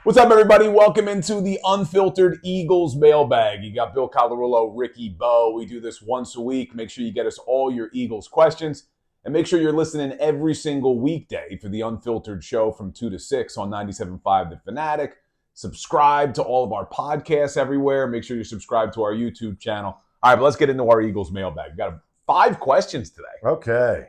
What's up, everybody? Welcome into the Unfiltered Eagles Mailbag. You got Bill Colarulo, Ricky Bo. We do this once a week. Make sure you get us all your Eagles questions. And make sure you're listening every single weekday for the Unfiltered show from 2 to 6 on 97.5 The Fanatic. Subscribe to all of our podcasts everywhere. Make sure you subscribe to our YouTube channel. All right, but let's get into our Eagles Mailbag. We've got 5 questions today. Okay.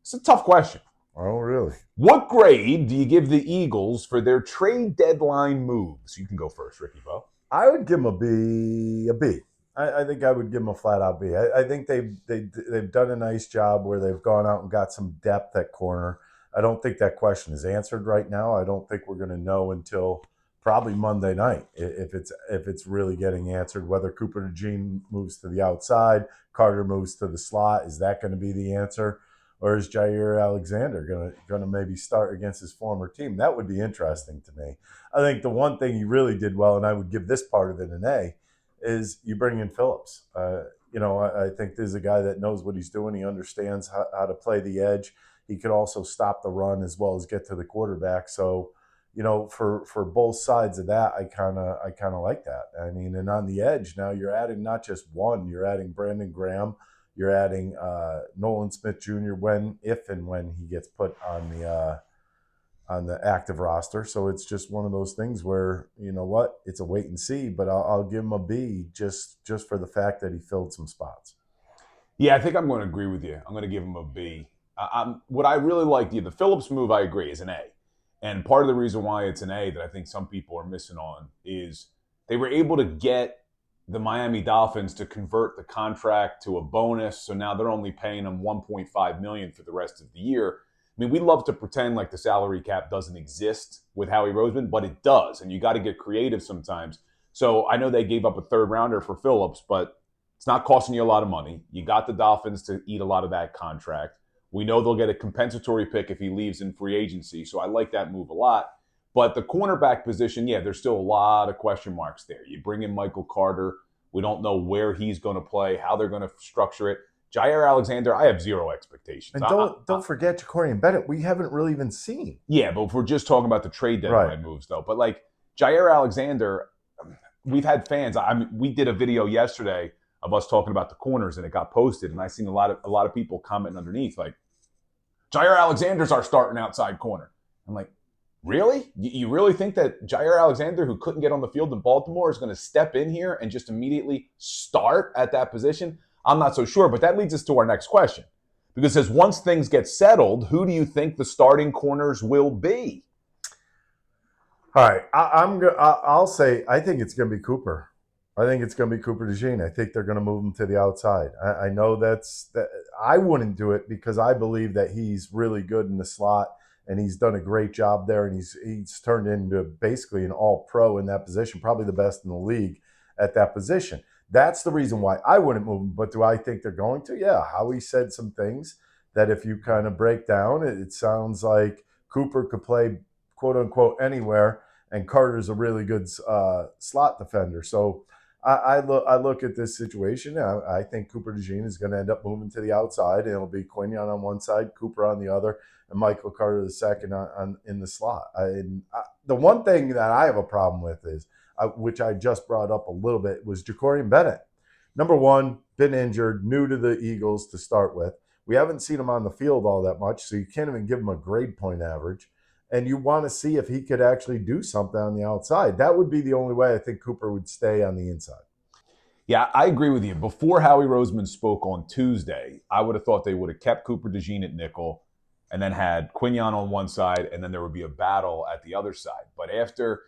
It's a tough question. Oh, really? What grade do you give the Eagles for their trade deadline moves? You can go first, Ricky Bo. I would give them a B. I think I would give them a flat-out B. I think they've done a nice job where they've gone out and got some depth at corner. I don't think that question is answered right now. I don't think we're going to know until probably Monday night if it's really getting answered. Whether Cooper DeJean moves to the outside, Carter moves to the slot, is that going to be the answer? Or is Jaire Alexander going to maybe start against his former team? That would be interesting to me. I think the one thing he really did well, and I would give this part of it an A, is you bring in Phillips. I think there's a guy that knows what he's doing. He understands how to play the edge. He could also stop the run as well as get to the quarterback. So, for both sides of that, I kind of like that. I mean, and on the edge now, you're adding not just one. You're adding Brandon Graham. You're adding Nolan Smith Jr. if and when he gets put on the active roster. So it's just one of those things where, you know what, it's a wait and see. But I'll give him a B just for the fact that he filled some spots. Yeah, I think I'm going to agree with you. I'm going to give him a B. What I really like, the Phillips move, I agree, is an A. And part of the reason why it's an A that I think some people are missing on is they were able to get the Miami Dolphins to convert the contract to a bonus. So now they're only paying him $1.5 million for the rest of the year. I mean, we love to pretend like the salary cap doesn't exist with Howie Roseman, but it does. And you got to get creative sometimes. So I know they gave up a third rounder for Phillips, but it's not costing you a lot of money. You got the Dolphins to eat a lot of that contract. We know they'll get a compensatory pick if he leaves in free agency. So I like that move a lot. But the cornerback position, yeah, there's still a lot of question marks there. You bring in Michael Carter. We don't know where he's going to play, how they're going to structure it. Jaire Alexander, I have zero expectations. And don't forget Kincade and Bennett. We haven't really even seen. Yeah, but if we're just talking about the trade deadline moves, though. But like Jaire Alexander, we've had fans. We did a video yesterday of us talking about the corners, and it got posted. And I seen a lot of people commenting underneath like, Jaire Alexander's our starting outside corner. I'm like, really? You really think that Jaire Alexander, who couldn't get on the field in Baltimore, is going to step in here and just immediately start at that position? I'm not so sure, but that leads us to our next question. Because as once things get settled, who do you think the starting corners will be? All right, I'll say I think it's going to be Cooper. I think it's going to be Cooper DeJean. I think they're going to move him to the outside. I know that I wouldn't do it because I believe that he's really good in the slot. And he's done a great job there, and he's turned into basically an all-pro in that position, probably the best in the league at that position. That's the reason why I wouldn't move him. But do I think they're going to? Yeah, Howie said some things that if you kind of break down, it sounds like Cooper could play, quote-unquote, anywhere, and Carter's a really good slot defender. So I look at this situation. I think Cooper DeJean is going to end up moving to the outside, and it'll be Quinion on one side, Cooper on the other, and Michael Carter the second in the slot. The one thing that I have a problem with is, which I just brought up a little bit, was Kincade and Bennett. Number one, been injured, new to the Eagles to start with. We haven't seen him on the field all that much, so you can't even give him a grade point average. And you want to see if he could actually do something on the outside. That would be the only way I think Cooper would stay on the inside. Yeah, I agree with you. Before Howie Roseman spoke on Tuesday, I would have thought they would have kept Cooper DeJean at nickel and then had Quinion on one side, and then there would be a battle at the other side. But after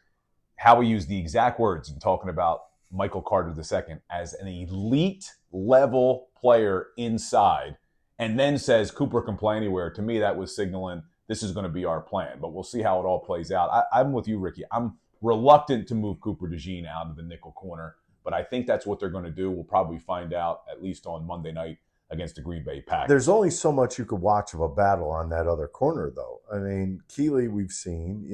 Howie used the exact words in talking about Michael Carter II as an elite level player inside, and then says Cooper can play anywhere, to me that was signaling this is going to be our plan. But we'll see how it all plays out. I'm with you, Ricky. I'm reluctant to move Cooper DeJean out of the nickel corner, but I think that's what they're going to do. We'll probably find out at least on Monday night against the Green Bay Packers. There's only so much you could watch of a battle on that other corner, though. I mean, Keeley, we've seen,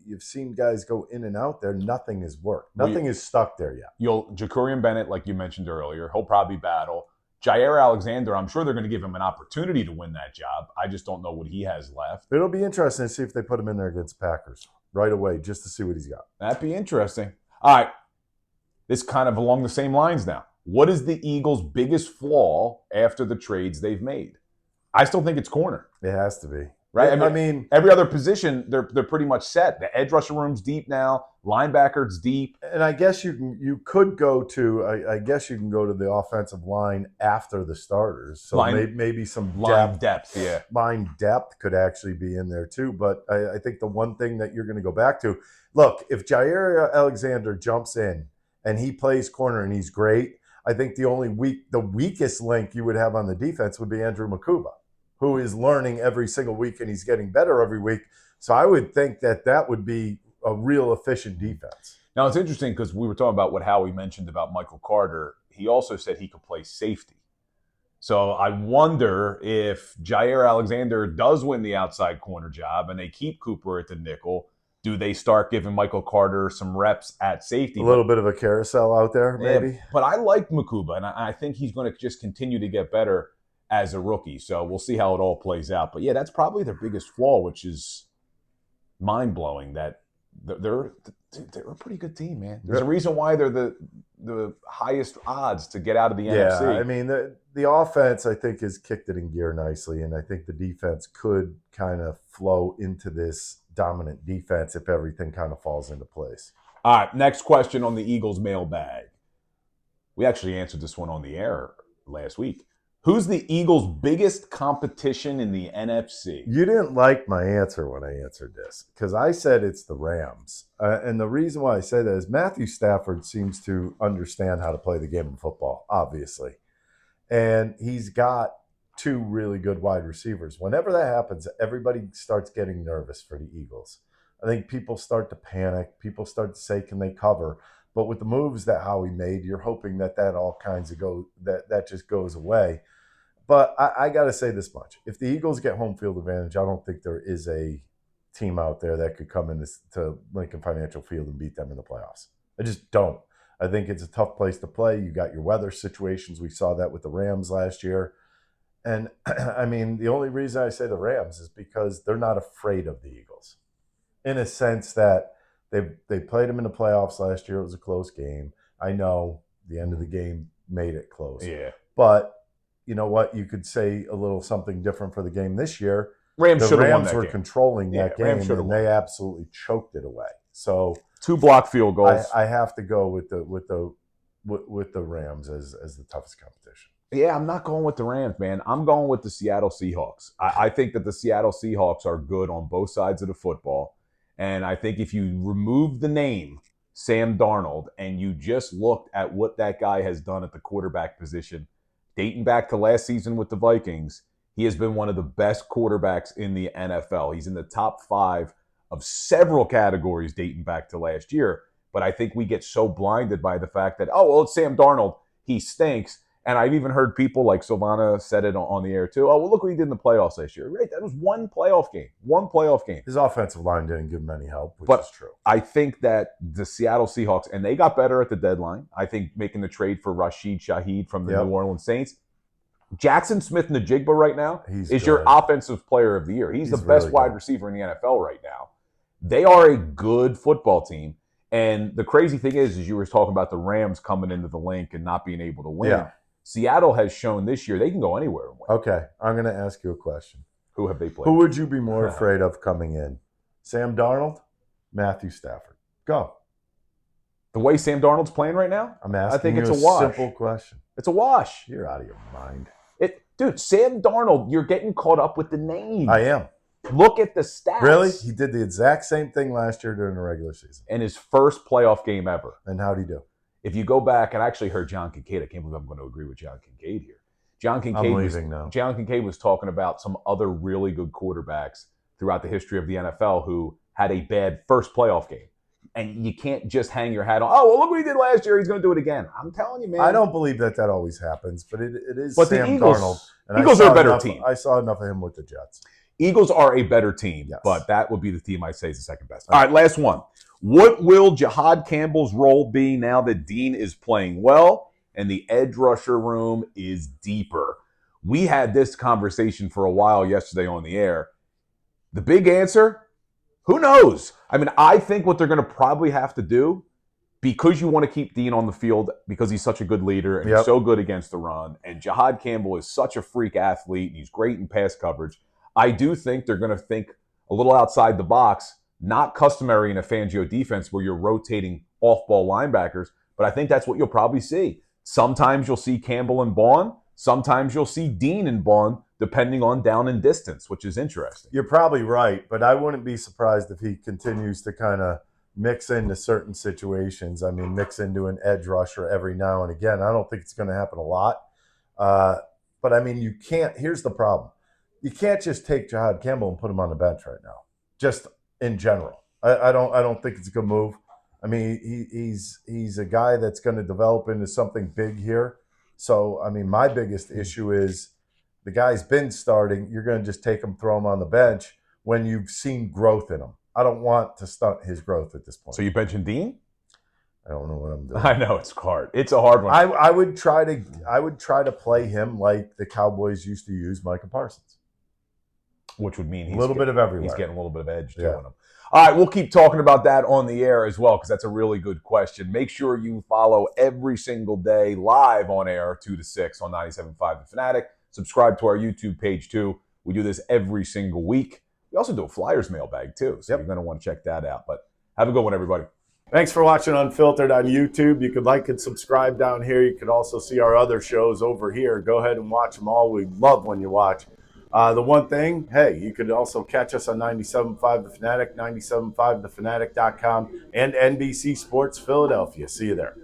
you've seen guys go in and out there. Nothing has worked. Nothing is stuck there yet. Kincade and Bennett, like you mentioned earlier, he'll probably battle. Jaire Alexander, I'm sure they're going to give him an opportunity to win that job. I just don't know what he has left. It'll be interesting to see if they put him in there against Packers. right away just to see what he's got. That'd be interesting. All right. This kind of along the same lines now. What is the Eagles' biggest flaw after the trades they've made? I still think it's corner. It has to be. Right? I mean, every other position, they're pretty much set. The edge rusher room's deep now. Linebackers deep. And I guess you could go to I guess you can go to the offensive line after the starters. So maybe some line depth, yeah. Line depth could actually be in there too. But I think the one thing that you're going to go back to, look, if Jair Alexander jumps in and he plays corner and he's great, I think the weakest link you would have on the defense would be Andrew Makuba, who is learning every single week and he's getting better every week. So I would think that would be a real efficient defense. Now, it's interesting because we were talking about what Howie mentioned about Michael Carter. He also said he could play safety. So I wonder if Jair Alexander does win the outside corner job and they keep Cooper at the nickel, do they start giving Michael Carter some reps at safety? A little bit of a carousel out there, maybe. Yeah, but I like Makuba, and I think he's going to just continue to get better as a rookie. So we'll see how it all plays out. But yeah, that's probably their biggest flaw, which is mind-blowing that they're a pretty good team, man. There's a reason why they're the highest odds to get out of the NFC. Yeah, I mean, the offense, I think, has kicked it in gear nicely, and I think the defense could kind of flow into this dominant defense if everything kind of falls into place. All right, next question on the Eagles mailbag. We actually answered this one on the air last week. Who's the Eagles' biggest competition in the NFC? You didn't like my answer when I answered this because I said it's the Rams. And the reason why I say that is Matthew Stafford seems to understand how to play the game of football, obviously. And he's got two really good wide receivers. Whenever that happens, everybody starts getting nervous for the Eagles. I think people start to panic. People start to say, can they cover? But with the moves that Howie made, you're hoping that all kinds of that just goes away. But I got to say this much. If the Eagles get home field advantage, I don't think there is a team out there that could come into Lincoln Financial Field and beat them in the playoffs. I just don't. I think it's a tough place to play. You got your weather situations. We saw that with the Rams last year. And, I mean, the only reason I say the Rams is because they're not afraid of the Eagles in a sense that they played them in the playoffs last year. It was a close game. I know the end of the game made it close. Yeah. But you know what? You could say a little something different for the game this year. Rams were controlling that game, and they absolutely choked it away. So 2 block field goals. I have to go with the Rams as the toughest competition. Yeah, I'm not going with the Rams, man. I'm going with the Seattle Seahawks. I think that the Seattle Seahawks are good on both sides of the football. And I think if you remove the name Sam Darnold and you just looked at what that guy has done at the quarterback position, dating back to last season with the Vikings, he has been one of the best quarterbacks in the NFL. He's in the top 5 of several categories dating back to last year. But I think we get so blinded by the fact that, oh, well, it's Sam Darnold. He stinks. And I've even heard people like Silvana said it on the air too. Oh, well, look what he did in the playoffs last year. Right, that was one playoff game. His offensive line didn't give him any help, which is true. I think that the Seattle Seahawks, and they got better at the deadline. I think making the trade for Rashid Shaheed from the New Orleans Saints. Jackson Smith-Njigba right now is your offensive player of the year. He's the best really wide receiver in the NFL right now. They are a good football team. And the crazy thing is you were talking about the Rams coming into the link and not being able to win. Yeah. Seattle has shown this year they can go anywhere and win. Okay, I'm going to ask you a question. Who have they played? Who would you be more afraid of coming in? Sam Darnold, Matthew Stafford? Go. The way Sam Darnold's playing right now? I'm asking I think you it's a wash. Simple question. It's a wash. You're out of your mind. Dude, Sam Darnold, you're getting caught up with the name. I am. Look at the stats. Really? He did the exact same thing last year during the regular season. And his first playoff game ever. And how'd he do? If you go back, and I actually heard John Kincade. I can't believe I'm going to agree with John Kincade here. John Kincade was talking about some other really good quarterbacks throughout the history of the NFL who had a bad first playoff game. And you can't just hang your hat on, oh, well, look what he did last year. He's going to do it again. I'm telling you, man. I don't believe that always happens, but it is but Sam the Eagles, Darnold. And Eagles are a better team. I saw enough of him with the Jets. Eagles are a better team, yes. But that would be the team I'd say is the second best. All right, last one. What will Jihaad Campbell's role be now that Dean is playing well and the edge rusher room is deeper? We had this conversation for a while yesterday on the air. The big answer, Who knows? I mean, I think what they're going to probably have to do, because you want to keep Dean on the field because he's such a good leader and he's so good against the run, and Jihaad Campbell is such a freak athlete and he's great in pass coverage, I do think they're going to think a little outside the box, not customary in a Fangio defense where you're rotating off-ball linebackers, but I think that's what you'll probably see. Sometimes you'll see Campbell and Baun. Sometimes you'll see Dean and Baun, depending on down and distance, which is interesting. You're probably right, but I wouldn't be surprised if he continues to kind of mix into certain situations. I mean, mix into an edge rusher every now and again. I don't think it's going to happen a lot. But, I mean, you can't – here's the problem. You can't just take Jihaad Campbell and put him on the bench right now, just in general. I don't think it's a good move. I mean, he's a guy that's going to develop into something big here. So, I mean, my biggest issue is the guy's been starting. You're going to just take him, throw him on the bench when you've seen growth in him. I don't want to stunt his growth at this point. So you benching Dean? I don't know what I'm doing. I know it's hard. It's a hard one. I would try to play him like the Cowboys used to use Micah Parsons, which would mean a little bit of everywhere. He's getting a little bit of edge to him. All right, we'll keep talking about that on the air as well because that's a really good question. Make sure you follow every single day live on air 2 to 6 on 97.5 The Fanatic. Subscribe to our YouTube page too. We do this every single week. We also do a Flyers mailbag too, so you're going to want to check that out. But have a good one, everybody. Thanks for watching Unfiltered on YouTube. You could like and subscribe down here. You could also see our other shows over here. Go ahead and watch them all. We love when you watch. The one thing, hey, you could also catch us on 97.5 The Fanatic, 97.5thefanatic.com, and NBC Sports Philadelphia. See you there.